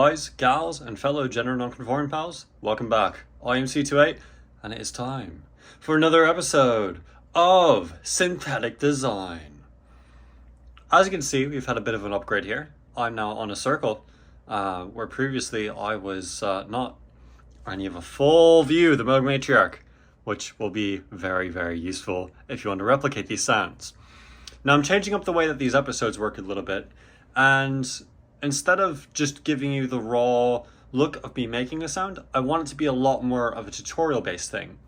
Guys, gals, and fellow gender non-conforming pals, welcome back. I am C28, and it is time for another episode of Synthetic Design. As you can see, we've had a bit of an upgrade here. I'm now on a circle, where previously I was not. And you have a full view of the Moog Matriarch, which will be very, very useful if you want to replicate these sounds. Now I'm changing up the way that these episodes work a little bit, and instead of just giving you the raw look of me making a sound, I want it to be a lot more of a tutorial based thing.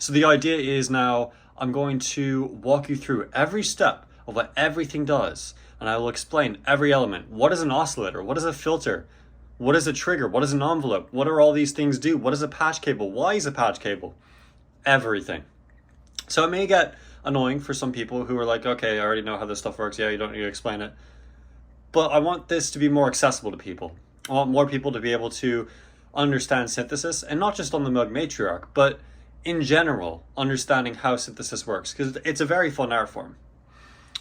So the idea is now I'm going to walk you through every step of what everything does, and I will explain every element. What is an oscillator? What is a filter? What is a trigger? What is an envelope? What do all these things do? What is a patch cable? Why is a patch cable? Everything. So it may get annoying for some people who are like, okay, I already know how this stuff works. Yeah, you don't need to explain it. But I want this to be more accessible to people. I want more people to be able to understand synthesis, and not just on the Moog Matriarch, but in general, understanding how synthesis works, because it's a very fun art form.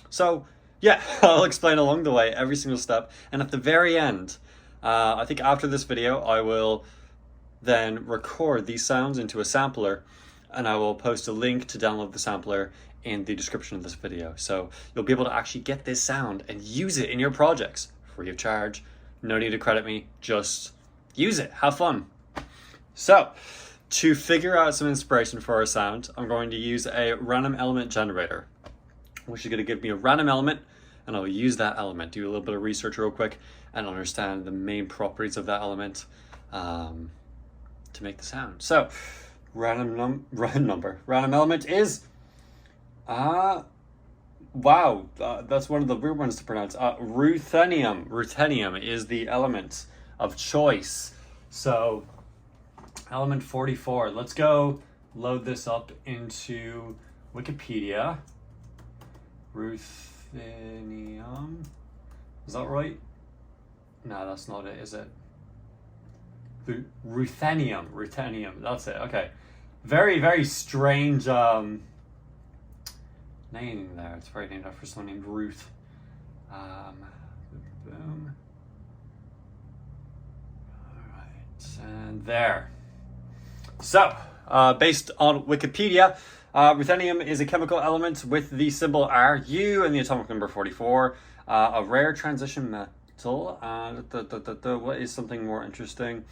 So yeah, I'll explain along the way every single step, and at the very end, I think after this video, I will then record these sounds into a sampler, and I will post a link to download the sampler in the description of this video. So you'll be able to actually get this sound and use it in your projects free of charge. No need to credit me, just use it, have fun. So to figure out some inspiration for our sound, I'm going to use a random element generator, which is going to give me a random element, and I'll use that element, do a little bit of research real quick, and understand the main properties of that element to make the sound. So random element is wow, that's one of the weird ones to pronounce. Ruthenium. Ruthenium is the element of choice. So element 44. Let's go load this up into Wikipedia. Ruthenium. Is that right? No, that's not it, is it? Ruthenium. Ruthenium. That's it. Okay. Very, very strange name there. It's probably named after someone named Ruth. Boom. Alright, and there. So, based on Wikipedia, ruthenium is a chemical element with the symbol Ru and the atomic number 44, a rare transition metal. What is something more interesting?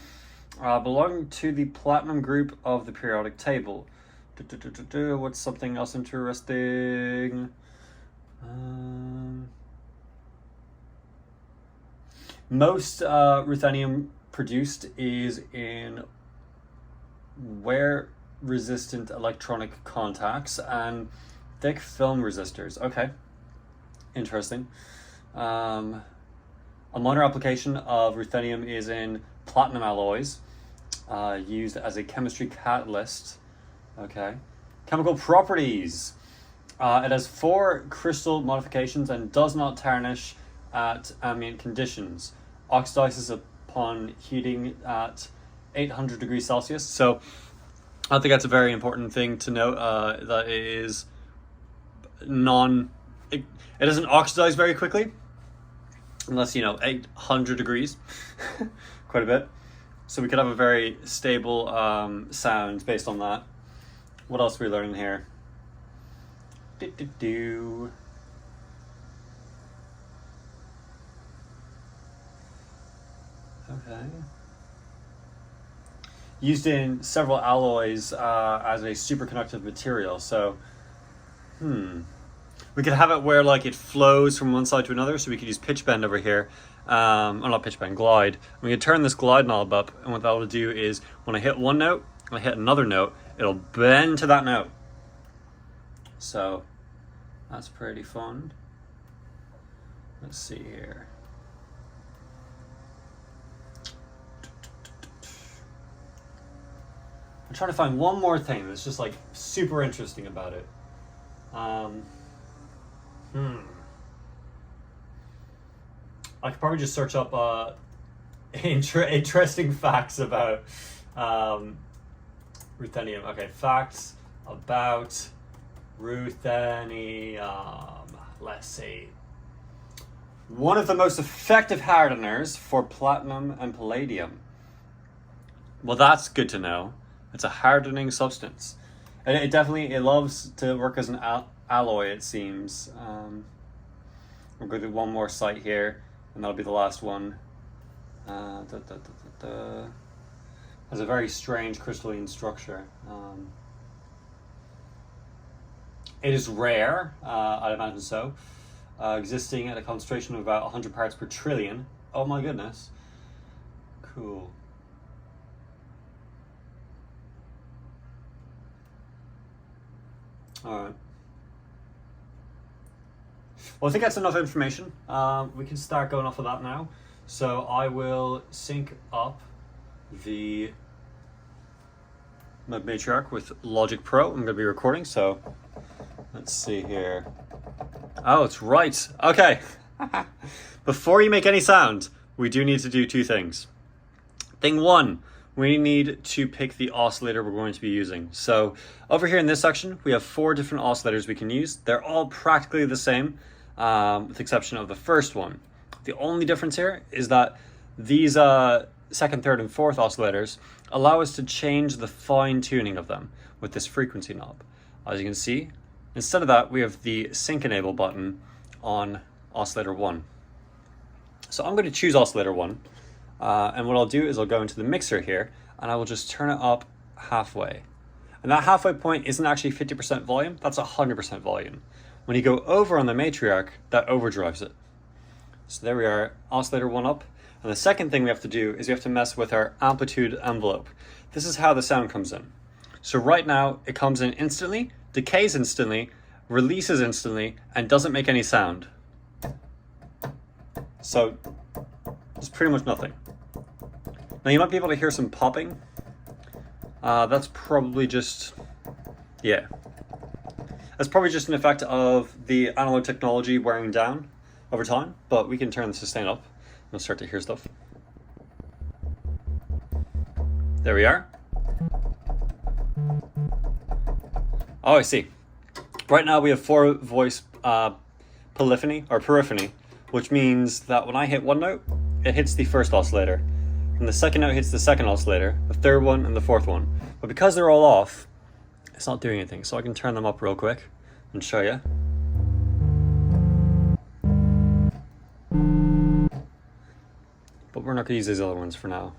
Belonging to the platinum group of the periodic table. What's something else interesting? Most ruthenium produced is in wear-resistant electronic contacts and thick film resistors. Okay, interesting. A minor application of ruthenium is in platinum alloys, used as a chemistry catalyst. Okay. Chemical properties. It has 4 crystal modifications and does not tarnish at ambient conditions. Oxidizes upon heating at 800 degrees Celsius. So I think that's a very important thing to note, that it is it doesn't oxidize very quickly unless, 800 degrees. Quite a bit. So we could have a very stable sound based on that. What else are we learning here? Okay. Used in several alloys as a superconductive material. So, we could have it where like it flows from one side to another. So we could use pitch bend over here. Not pitch bend, glide. We can turn this glide knob up, and what that will do is when I hit one note, I hit another note, it'll bend to that note. So that's pretty fun. Let's see here. I'm trying to find one more thing that's just like super interesting about it. I could probably just search up interesting facts about ruthenium. Okay, facts about ruthenium. Let's see. One of the most effective hardeners for platinum and palladium. Well, that's good to know. It's a hardening substance. And it loves to work as an alloy, it seems. We'll go to one more site here, and that'll be the last one. Has a very strange crystalline structure. It is rare, I'd imagine so. Existing at a concentration of about 100 parts per trillion. Oh my goodness. Cool. Alright. Well, I think that's enough information. We can start going off of that now. So I will sync up my matriarch with Logic Pro. I'm going to be recording, so let's see here. Oh, it's right. Okay. Before you make any sound, we do need to do two things. Thing one, we need to pick the oscillator we're going to be using. So over here in this section, we have 4 different oscillators we can use. They're all practically the same, with the exception of the first one. The only difference here is that these second, third, and fourth oscillators allow us to change the fine tuning of them with this frequency knob. As you can see, instead of that, we have the sync enable button on oscillator 1. So I'm going to choose oscillator 1, and what I'll do is I'll go into the mixer here, and I will just turn it up halfway. And that halfway point isn't actually 50% volume, that's 100% volume. When you go over on the matriarch, that overdrives it. So there we are, oscillator 1 up. And the second thing we have to do is we have to mess with our amplitude envelope. This is how the sound comes in. So right now, it comes in instantly, decays instantly, releases instantly, and doesn't make any sound. So it's pretty much nothing. Now you might be able to hear some popping. That's probably just, yeah. That's probably just an effect of the analog technology wearing down over time, but we can turn the sustain up. We'll start to hear stuff. There we are. Oh, I see. Right now we have 4 voice polyphony, or periphony, which means that when I hit one note, it hits the first oscillator. And the second note hits the second oscillator, the third one, and the fourth one. But because they're all off, it's not doing anything. So I can turn them up real quick and show you. But we're not going to use these other ones for now.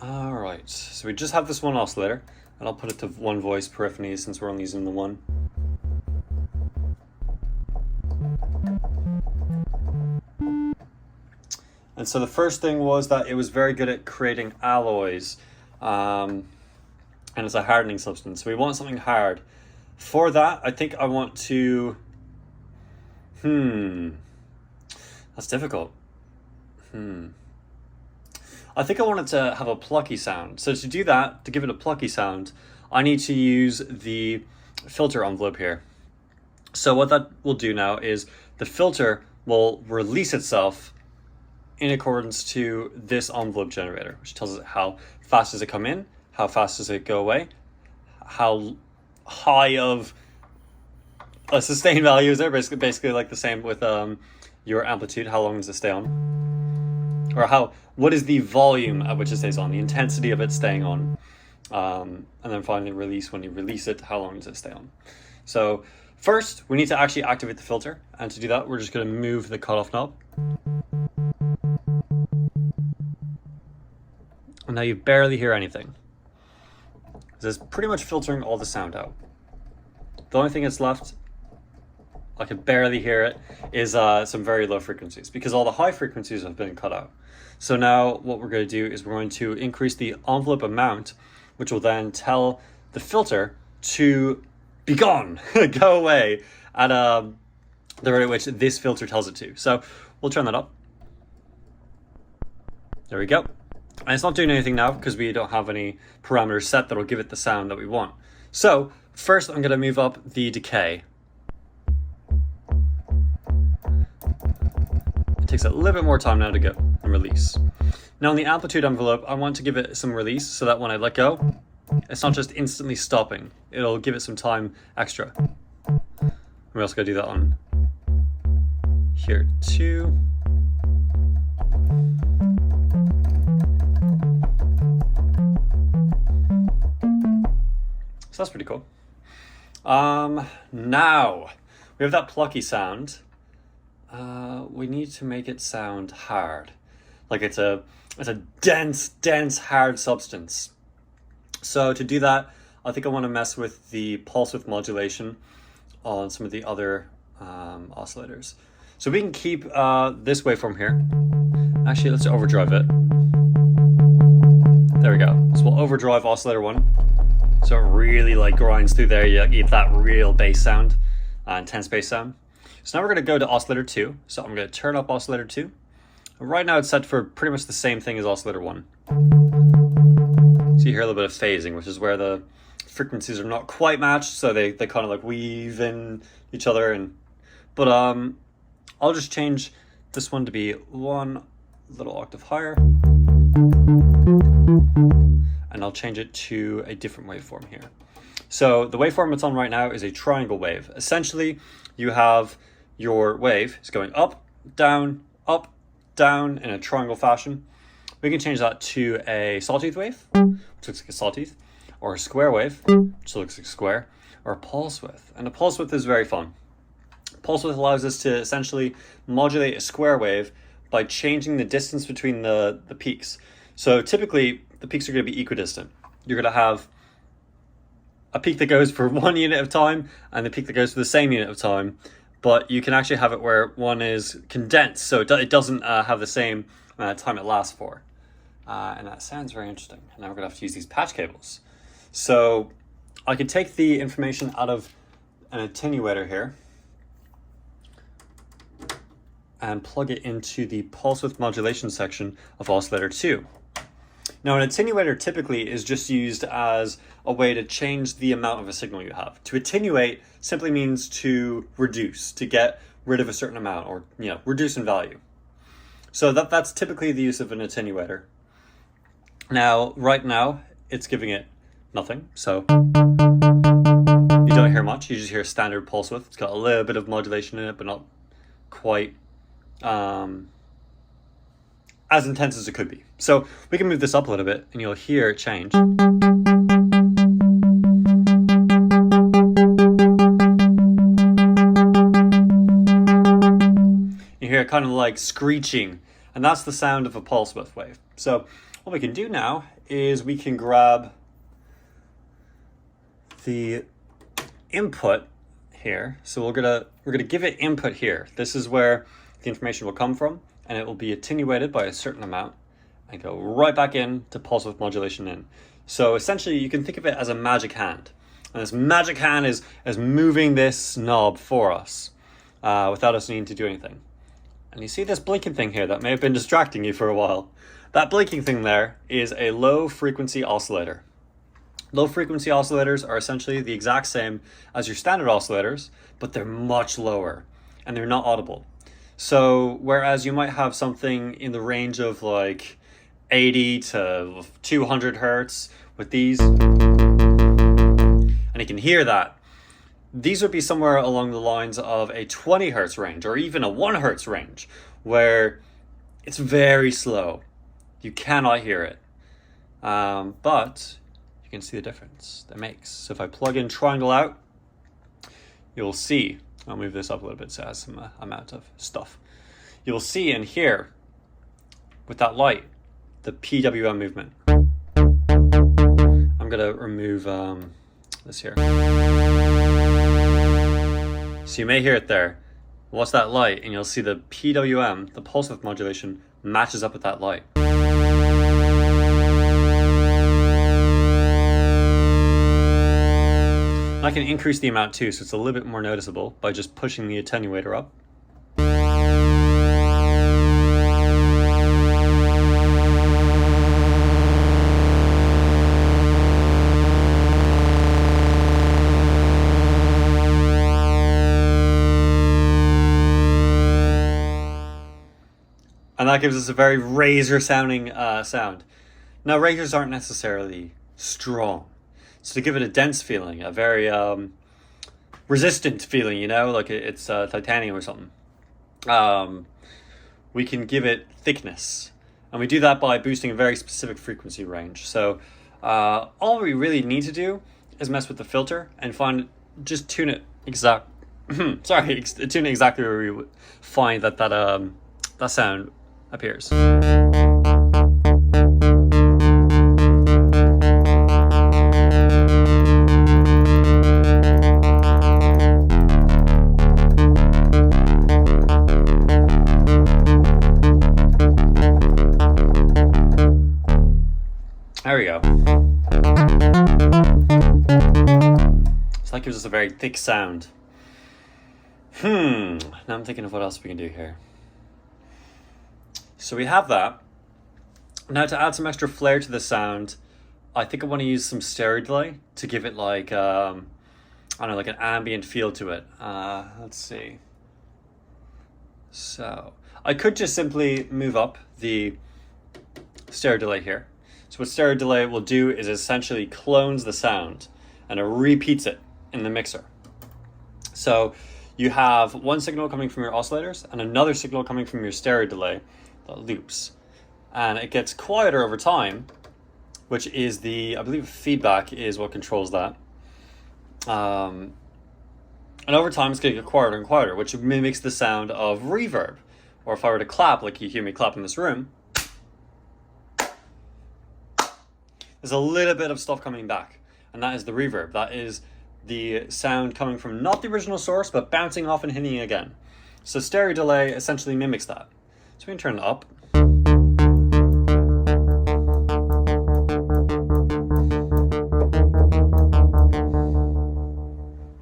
Alright, so we just have this one oscillator, and I'll put it to 1 voice periphony since we're only using the one. And so the first thing was that it was very good at creating alloys, and it's a hardening substance. So we want something hard. For that, I think I want to... That's difficult. I think I want it to have a plucky sound. So to do that, to give it a plucky sound, I need to use the filter envelope here. So what that will do now is the filter will release itself in accordance to this envelope generator, which tells it how fast does it come in, how fast does it go away, how high of a sustained value is there, basically like the same with your amplitude, how long does it stay on, or what is the volume at which it stays on, the intensity of it staying on, and then finally release. When you release it, how long does it stay on? So first we need to actually activate the filter, and to do that we're just going to move the cutoff knob. And now you barely hear anything. This is pretty much filtering all the sound out. The only thing that's left, I can barely hear it, is some very low frequencies, because all the high frequencies have been cut out. So now what we're going to do is we're going to increase the envelope amount, which will then tell the filter to be gone, go away, at the rate at which this filter tells it to. So we'll turn that up. There we go. And it's not doing anything now because we don't have any parameters set that'll give it the sound that we want. So first I'm going to move up the decay. It takes a little bit more time now to go and release. Now in the amplitude envelope, I want to give it some release so that when I let go, it's not just instantly stopping. It'll give it some time extra. We also got to do that on here 2. So that's pretty cool. Now we have that plucky sound. We need to make it sound hard, like it's a dense hard substance. So to do that, I think I want to mess with the pulse width modulation on some of the other oscillators. So we can keep this waveform here. Actually, let's overdrive it. There we go. So we'll overdrive oscillator 1. So it really like grinds through there. You get that real bass sound, intense bass sound. So now we're going to go to oscillator 2. So I'm going to turn up oscillator 2. Right now it's set for pretty much the same thing as oscillator 1. So you hear a little bit of phasing, which is where the frequencies are not quite matched, so they kind of like weave in each other. But I'll just change this one to be 1 little octave higher. And I'll change it to a different waveform here. So the waveform it's on right now is a triangle wave. Essentially, you have your wave is going up, down, in a triangle fashion. We can change that to a sawtooth wave, which looks like a sawtooth, or a square wave, which looks like a square, or a pulse width. And a pulse width is very fun. Pulse width allows us to essentially modulate a square wave by changing the distance between the peaks. So typically, the peaks are going to be equidistant. You're going to have a peak that goes for 1 unit of time and the peak that goes for the same unit of time, but you can actually have it where one is condensed, so it doesn't have the same amount of time it lasts for. And that sounds very interesting. And now we're going to have to use these patch cables. So I can take the information out of an attenuator here and plug it into the pulse width modulation section of oscillator 2. Now, an attenuator typically is just used as a way to change the amount of a signal you have. To attenuate simply means to reduce, to get rid of a certain amount, or reduce in value. So that's typically the use of an attenuator. Now, right now, it's giving it nothing, so you don't hear much. You just hear a standard pulse width. It's got a little bit of modulation in it, but not quite as intense as it could be. So we can move this up a little bit and you'll hear it change. You hear it kind of like screeching, and that's the sound of a pulse width wave. So what we can do now is we can grab the input here. So we're gonna give it input here. This is where the information will come from, and it will be attenuated by a certain amount and go right back in to pulse width modulation in. So essentially you can think of it as a magic hand. And this magic hand is moving this knob for us without us needing to do anything. And you see this blinking thing here that may have been distracting you for a while. That blinking thing there is a low frequency oscillator. Low frequency oscillators are essentially the exact same as your standard oscillators, but they're much lower and they're not audible. So whereas you might have something in the range of like 80 to 200 hertz with these, and you can hear that, these would be somewhere along the lines of a 20 hertz range or even a 1 hertz range where it's very slow. You cannot hear it, but you can see the difference that makes. So if I plug in triangle out, you'll see, I'll move this up a little bit so it has some amount of stuff. You'll see and hear with that light the PWM movement. I'm gonna remove this here. So you may hear it there. Watch that light and you'll see the PWM, the pulse width modulation, matches up with that light. I can increase the amount too, so it's a little bit more noticeable by just pushing the attenuator up. And that gives us a very razor sounding sound. Now, razors aren't necessarily strong. So to give it a dense feeling, a very resistant feeling, like it's titanium or something. we can give it thickness. And we do that by boosting a very specific frequency range. So all we really need to do is mess with the filter and just tune it tune it exactly where we would find that sound appears. There we go. So that gives us a very thick sound. Now I'm thinking of what else we can do here. So we have that. Now to add some extra flair to the sound, I think I want to use some stereo delay to give it like, I don't know, like an ambient feel to it. Let's see. So I could just simply move up the stereo delay here. So what stereo delay will do is essentially clones the sound and it repeats it in the mixer. So you have one signal coming from your oscillators and another signal coming from your stereo delay that loops. And it gets quieter over time, which is I believe feedback is what controls that. And over time it's going to get quieter and quieter, which mimics the sound of reverb. Or if I were to clap, like you hear me clap in this room, there's a little bit of stuff coming back, and that is the reverb. That is the sound coming from not the original source, but bouncing off and hitting again. So stereo delay essentially mimics that. So we can turn it up.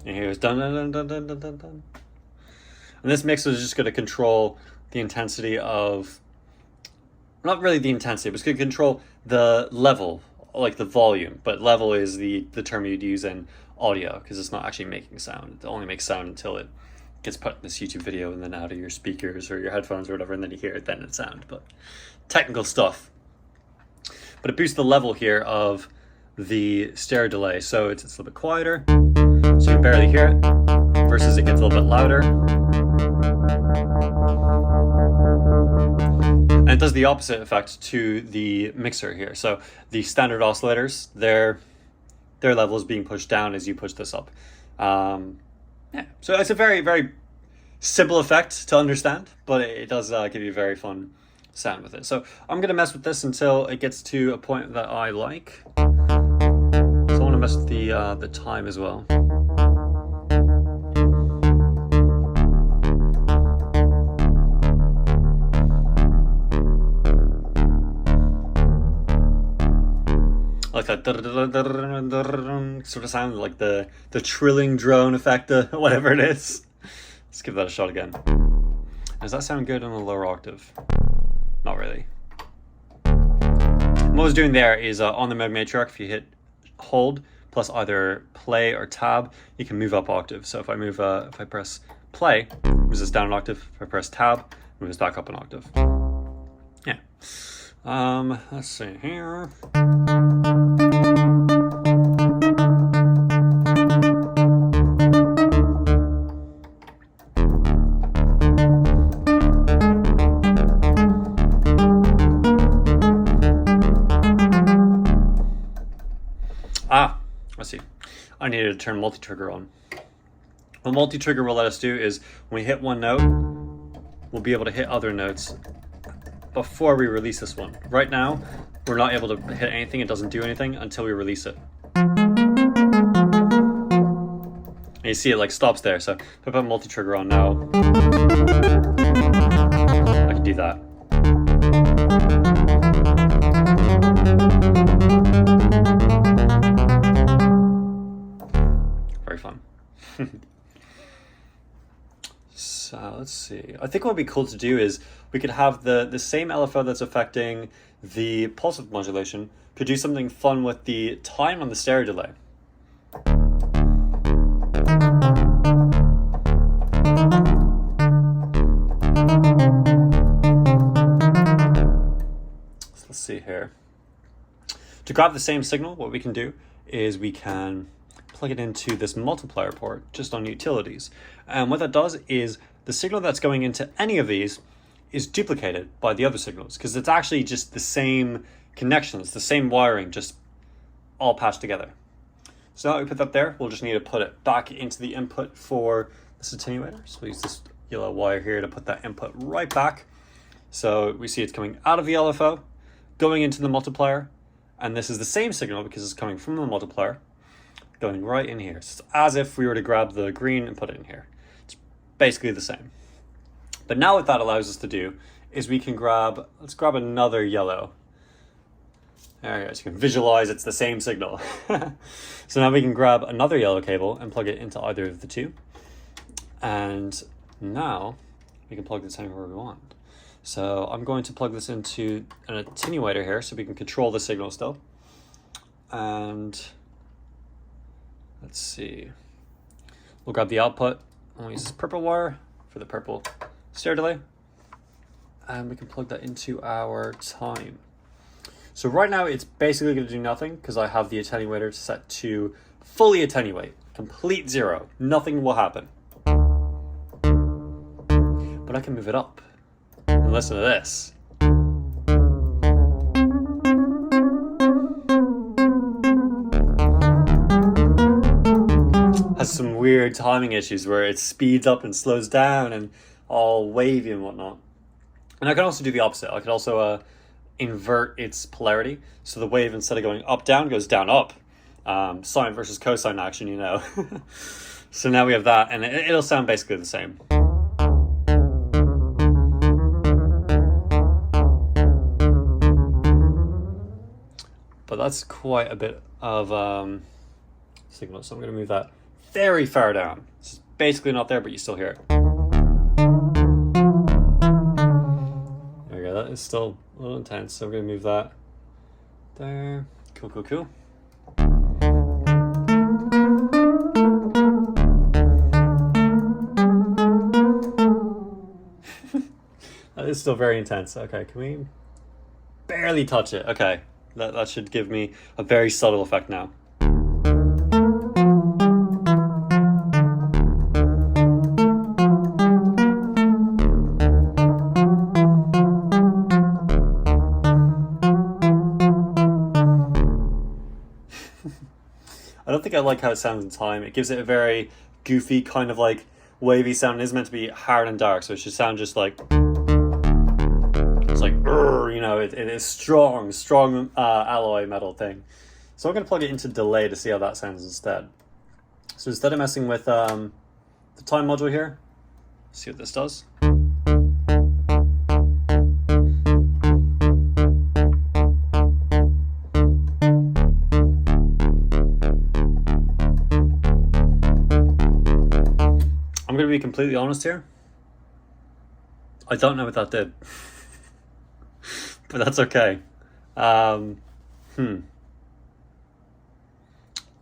And here's dun dun dun dun dun dun dun. And this mixer is just going to control the intensity of, not really the intensity, but it's going to control the level, like the volume, but level is the term you'd use in audio because it's not actually making sound. It only makes sound until it gets put in this YouTube video and then out of your speakers or your headphones or whatever, and then you hear it, then it's sound. But technical stuff. But it boosts the level here of the stereo delay, so it's a little bit quieter, so you can barely hear it, versus it gets a little bit louder. And it does the opposite effect to the mixer here. So the standard oscillators, their level is being pushed down as you push this up. So it's a very, very simple effect to understand, but it does give you a very fun sound with it. So I'm going to mess with this until it gets to a point that I like. So I want to mess with the time as well. Like that sort of sound, like the trilling drone effect, whatever it is. Let's give that a shot again. Does that sound good on a lower octave? Not really. What I was doing there is on the mode matriarch, if you hit hold plus either play or tab, you can move up octave. So if I move, if I press play, it moves us down an octave. If I press tab, it moves back up an octave. Yeah. Let's see here. Let's see. I needed to turn multi-trigger on. What multi-trigger will let us do is when we hit one note, we'll be able to hit other notes before we release this one. Right now, we're not able to hit anything. It doesn't do anything until we release it. And you see it like stops there. So if I put multi-trigger on now, I can do that. Very fun. So let's see. I think what would be cool to do is we could have the same LFO that's affecting the pulse width modulation could do something fun with the time on the stereo delay. So let's see here. To grab the same signal, what we can do is we can plug it into this multiplier port just on utilities. And what that does is the signal that's going into any of these is duplicated by the other signals, because it's actually just the same connections, the same wiring, just all patched together. So now that we put that there, we'll just need to put it back into the input for this attenuator. So we'll use this yellow wire here to put that input right back. So we see it's coming out of the LFO, going into the multiplier, and this is the same signal because it's coming from the multiplier, going right in here. So it's as if we were to grab the green and put it in here. It's basically the same. But now what that allows us to do is we can let's grab another yellow. There you go, so you can visualize it's the same signal. So now we can grab another yellow cable and plug it into either of the two. And now we can plug this anywhere we want. So I'm going to plug this into an attenuator here so we can control the signal still. And let's see. We'll grab the output and we'll use this purple wire for the purple stair delay. And we can plug that into our time. So right now it's basically going to do nothing because I have the attenuator set to fully attenuate, complete zero. Nothing will happen. But I can move it up and listen to this. Has some weird timing issues where it speeds up and slows down and all wavy and whatnot. And I can also do the opposite. I could also invert its polarity. So the wave, instead of going up, down, goes down, up. Sine versus cosine action, you know. So now we have that, and it'll sound basically the same. But that's quite a bit of signal. So I'm going to move that very far down. It's basically not there, but you still hear it. There we go. That is still a little intense. So I'm going to move that there. Cool, cool, cool. That is still very intense. Okay, can we barely touch it? Okay, that should give me a very subtle effect now. I don't think I like how it sounds in time. It gives it a very goofy, kind of like wavy sound. It is meant to be hard and dark, so it should sound just like, it's like, you know, it is strong alloy metal thing. So I'm going to plug it into delay to see how that sounds instead. So instead of messing with the time module here, see what this does. I'm going to be completely honest here. I don't know what that did. But that's okay.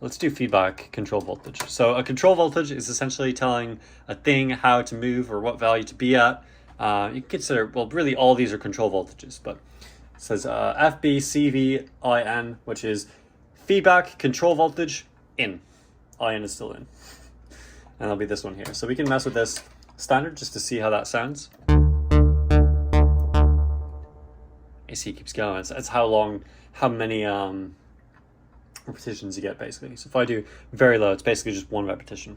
Let's do feedback control voltage. So a control voltage is essentially telling a thing how to move or what value to be at. You can consider, well, really all these are control voltages, but it says FB, CV, IN, which is feedback control voltage in. IN is still in. And that'll be this one here. So we can mess with this standard just to see how that sounds. AC keeps going. It's how many repetitions you get, basically. So if I do very low, it's basically just one repetition.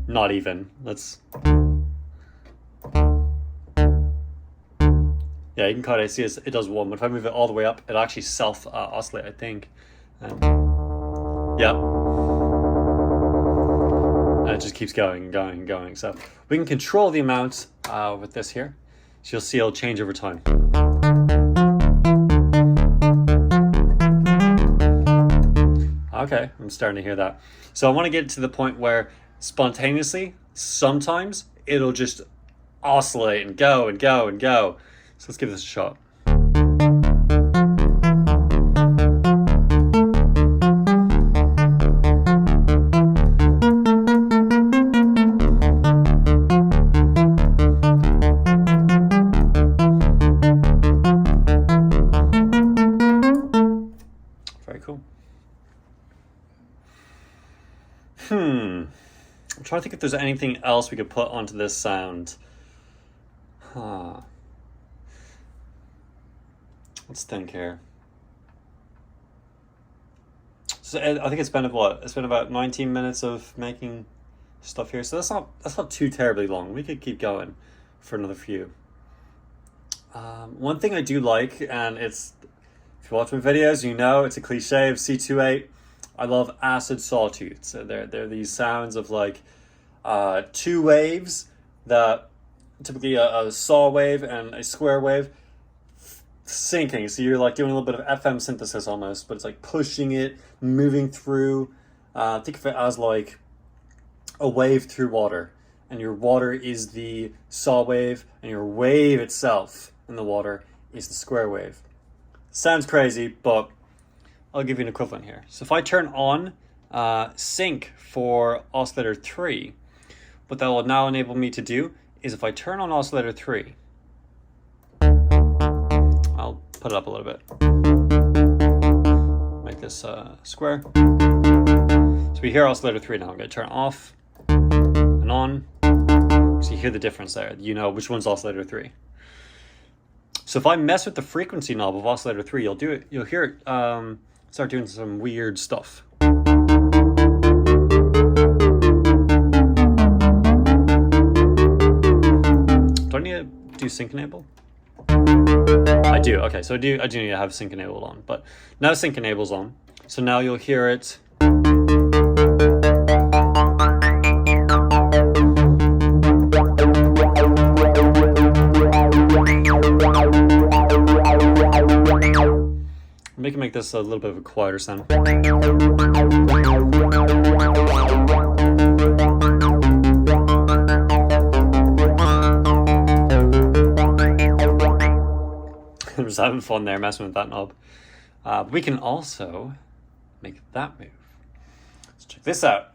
Not even. Yeah, you can kind of see it does one, but if I move it all the way up, it actually self-oscillate, I think. Yeah. And it just keeps going and going and going. So we can control the amount with this here. So you'll see it'll change over time. Okay, I'm starting to hear that. So I want to get to the point where spontaneously, sometimes it'll just oscillate and go and go and go. So let's give this a shot. I'm trying to think if there's anything else we could put onto this sound. Let's think here. So I think it's been about 19 minutes of making stuff here. So that's not too terribly long. We could keep going for another few. One thing I do like, and it's, if you watch my videos, you know it's a cliche of C28. I love acid sawtooth. So they're these sounds of like two waves, that typically a saw wave and a square wave syncing. So you're like doing a little bit of FM synthesis almost, but it's like pushing it, moving through. Think of it as like a wave through water, and your water is the saw wave, and your wave itself in the water is the square wave. Sounds crazy, but I'll give you an equivalent here. So if I turn on sync for oscillator 3, what that will now enable me to do is, if I turn on oscillator 3, I'll put it up a little bit, make this square. So we hear oscillator 3 now. I'm going to turn it off and on. So you hear the difference there. You know which one's oscillator 3. So if I mess with the frequency knob of oscillator 3, you'll hear it start doing some weird stuff. Do I need to do sync enable? I do. Okay, so I do need to have sync enabled on, but now sync enable's on. So now you'll hear it. Make this a little bit of a quieter sound. I'm just having fun there, messing with that knob. We can also make that move. Let's check this out.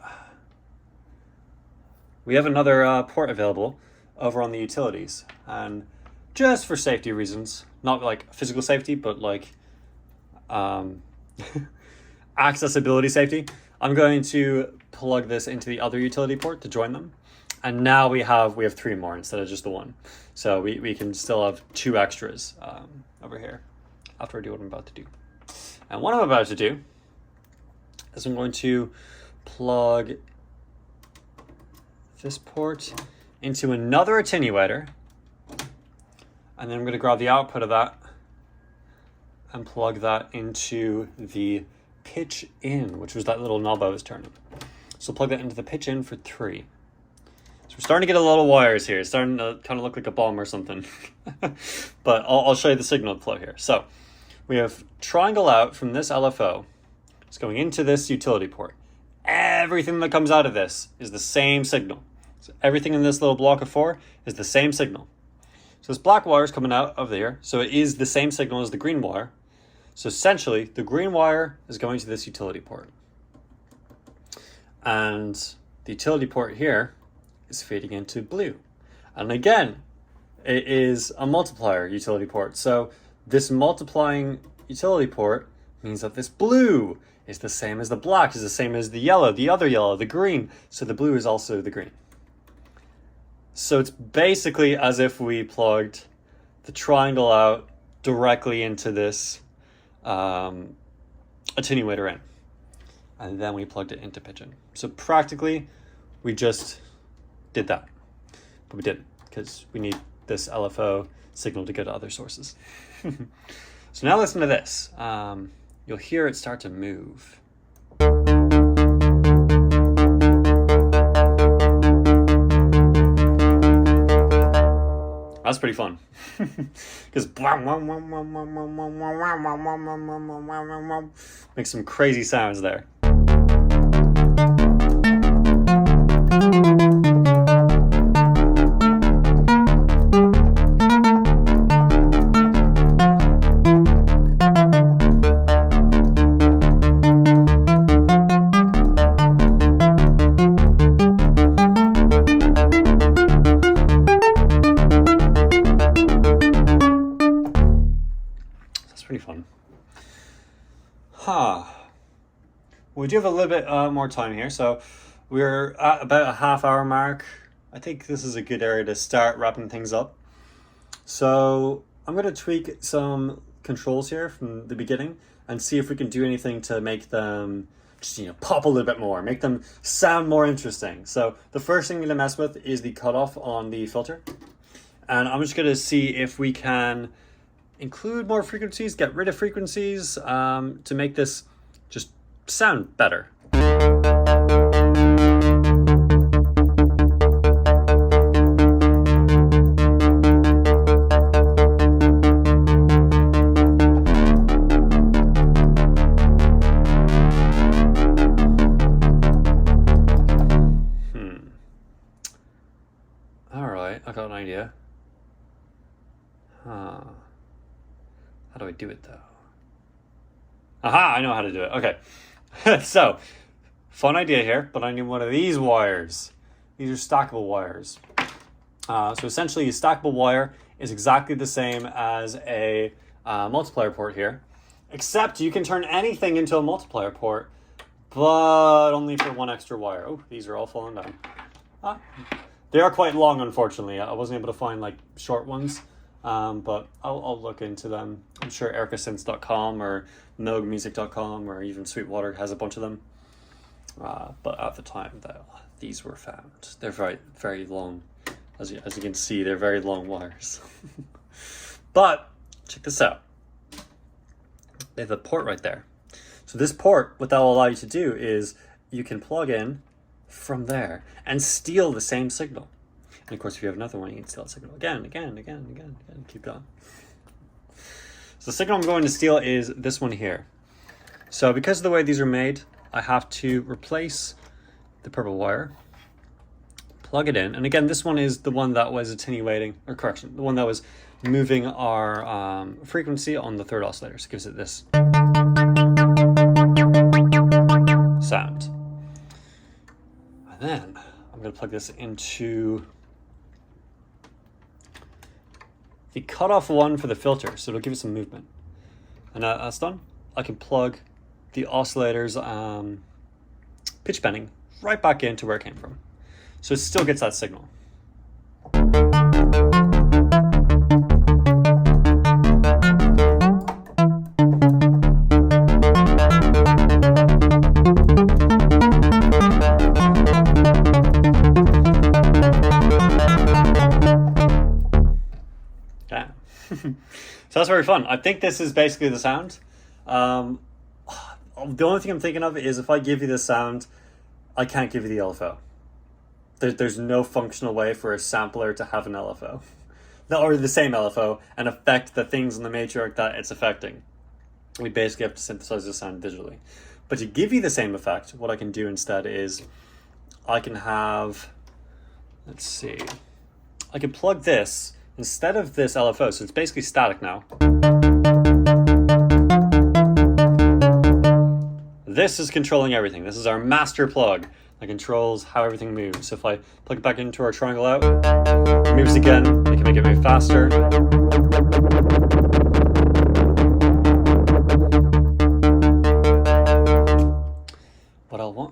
We have another port available over on the utilities, and just for safety reasons, not like physical safety, but like accessibility safety, I'm going to plug this into the other utility port to join them, and now we have 3 more instead of just the one, so we can still have 2 extras over here after I do what I'm about to do. And what I'm about to do is I'm going to plug this port into another attenuator, and then I'm going to grab the output of that and plug that into the pitch in, which was that little knob I was turning. So plug that into the pitch in for 3. So we're starting to get a lot of wires here. It's starting to kind of look like a bomb or something. But I'll show you the signal flow here. So we have triangle out from this LFO. It's going into this utility port. Everything that comes out of this is the same signal. So everything in this little block of 4 is the same signal. So this black wire is coming out of there, so it is the same signal as the green wire. So essentially, the green wire is going to this utility port. And the utility port here is feeding into blue. And again, it is a multiplier utility port. So this multiplying utility port means that this blue is the same as the black, is the same as the yellow, the other yellow, the green. So the blue is also the green. So it's basically as if we plugged the triangle out directly into this attenuator in, and then we plugged it into pitch in. So practically, we just did that, but we didn't, because we need this LFO signal to go to other sources. So now listen to this. You'll hear it start to move. That's pretty fun, because makes some crazy sounds there. Pretty fun. We do have a little bit more time here, so We're at about a half-hour mark. I think this is a good area to start wrapping things up. So I'm going to tweak some controls here from the beginning and see if we can do anything to make them just, pop a little bit more, make them sound more interesting. So the first thing I'm going to mess with is the cutoff on the filter. And I'm just going to see if we can include more frequencies, get rid of frequencies to make this just sound better. I got an idea. How do I do it though? Aha, I know how to do it. Okay. So, fun idea here, but I need one of these wires. These are stackable wires. So essentially a stackable wire is exactly the same as a multiplier port here, except you can turn anything into a multiplier port, but only for one extra wire. Oh, these are all falling down. They are quite long, unfortunately. I wasn't able to find like short ones, but I'll look into them. I'm sure ericasynths.com or milgmusic.com or even Sweetwater has a bunch of them. But at the time, these were found. They're very, very long. As you can see, they're very long wires. But check this out. They have a port right there. So this port, what that will allow you to do is you can plug in from there and steal the same signal. And of course, if you have another one, you can steal that signal again, keep going. So the signal I'm going to steal is this one here. So because of the way these are made, I have to replace the purple wire, plug it in, and again, this one is the one that was attenuating, or correction, the one that was moving our frequency on the third oscillator. So it gives it this sound. And then I'm going to plug this into the cutoff one for the filter, so it'll give it some movement. And that's done. I can plug the oscillator's pitch bending right back into where it came from. So it still gets that signal. So that's very fun. I think this is basically the sound. The only thing I'm thinking of is if I give you the sound, I can't give you the LFO. There's no functional way for a sampler to have an LFO. Or the same LFO and affect the things in the matriarch that it's affecting. We basically have to synthesize the sound digitally. But to give you the same effect, what I can do instead is I can have, let's see, I can plug this instead of this LFO, so it's basically static now. This is controlling everything. This is our master plug that controls how everything moves. So if I plug it back into our triangle out, it moves again. We can make it move faster.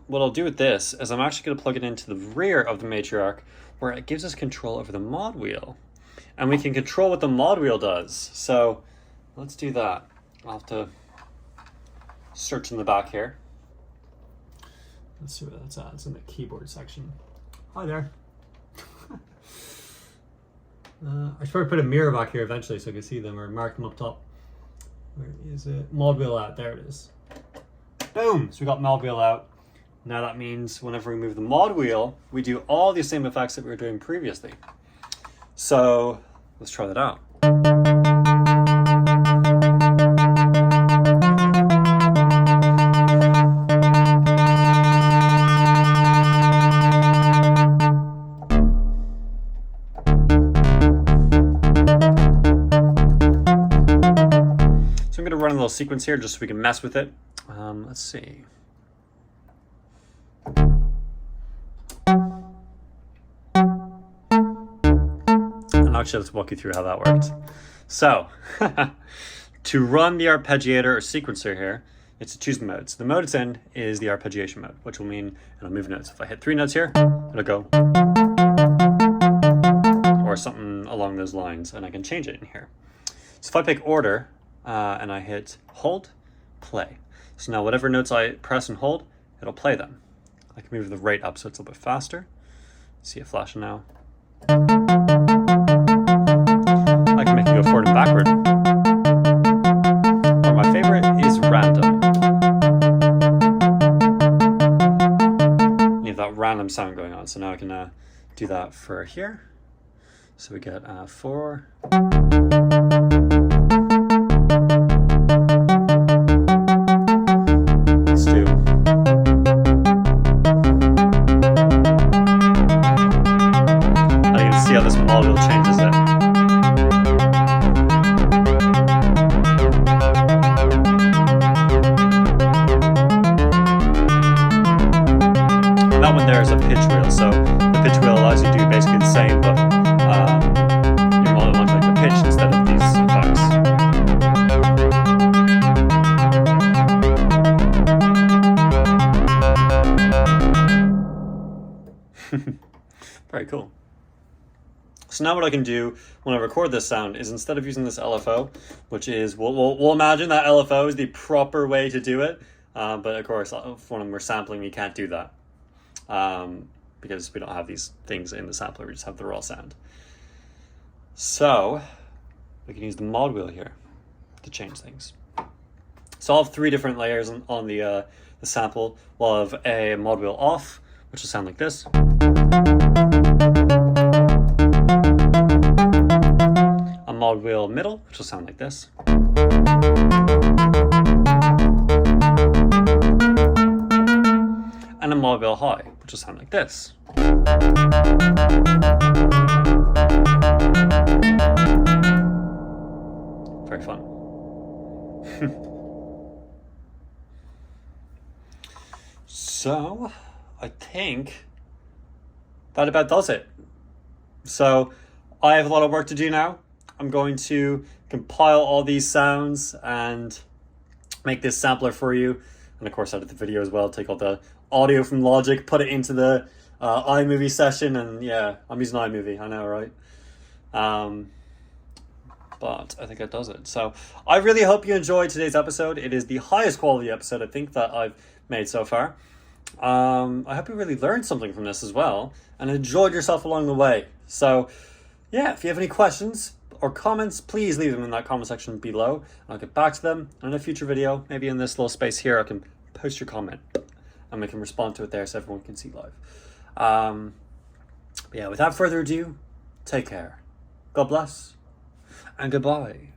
What I'll do with this is I'm actually going to plug it into the rear of the matriarch, where it gives us control over the mod wheel. And we can control what the mod wheel does. So let's do that. I'll have to search in the back here. Let's see where that's at. It's in the keyboard section. Hi there. I should probably put a mirror back here eventually so I can see them or mark them up top. Where is it? Mod wheel out. There it is. Boom! So we got mod wheel out. Now that means whenever we move the mod wheel, we do all the same effects that we were doing previously. So let's try that out. So I'm going to run a little sequence here just so we can mess with it. Let's see. Actually, let's walk you through how that worked. So, to run the arpeggiator or sequencer here, it's to choose the mode. So the mode it's in is the arpeggiation mode, which will mean it'll move notes. If I hit 3 notes here, it'll go, or something along those lines, and I can change it in here. So if I pick order and I hit hold, play. So now whatever notes I press and hold, it'll play them. I can move the rate up so it's a little bit faster. See it flashing now. I can make it go forward and backward. Or my favorite is random. You have that random sound going on. So now I can do that for here. So we get 4. Let's do. And you can see how this model changes it. That one there is a pitch wheel, so the pitch wheel allows you to do basically the same, but your model looks like the pitch instead of these effects. Very cool. So now what I can do when I record this sound is, instead of using this LFO, which is, we'll imagine that LFO is the proper way to do it, but of course when we're sampling we can't do that. Because we don't have these things in the sampler, we just have the raw sound. So we can use the mod wheel here to change things. So I'll have 3 different layers on the sample. We'll have a mod wheel off, which will sound like this. A mod wheel middle, which will sound like this. And a mod wheel high, which will sound like this. Very fun. So, I think that about does it. So, I have a lot of work to do now. I'm going to compile all these sounds and make this sampler for you. And of course, edit the video as well, take all the audio from Logic, put it into the iMovie session, and yeah, I'm using iMovie, I know, right? But I think that does it. So I really hope you enjoyed today's episode. It is the highest quality episode I think that I've made so far. I hope you really learned something from this as well and enjoyed yourself along the way. So yeah, if you have any questions or comments, please leave them in that comment section below. I'll get back to them in a future video. Maybe in this little space here I can post your comment and we can respond to it there so everyone can see live. But yeah, without further ado, take care. God bless and goodbye.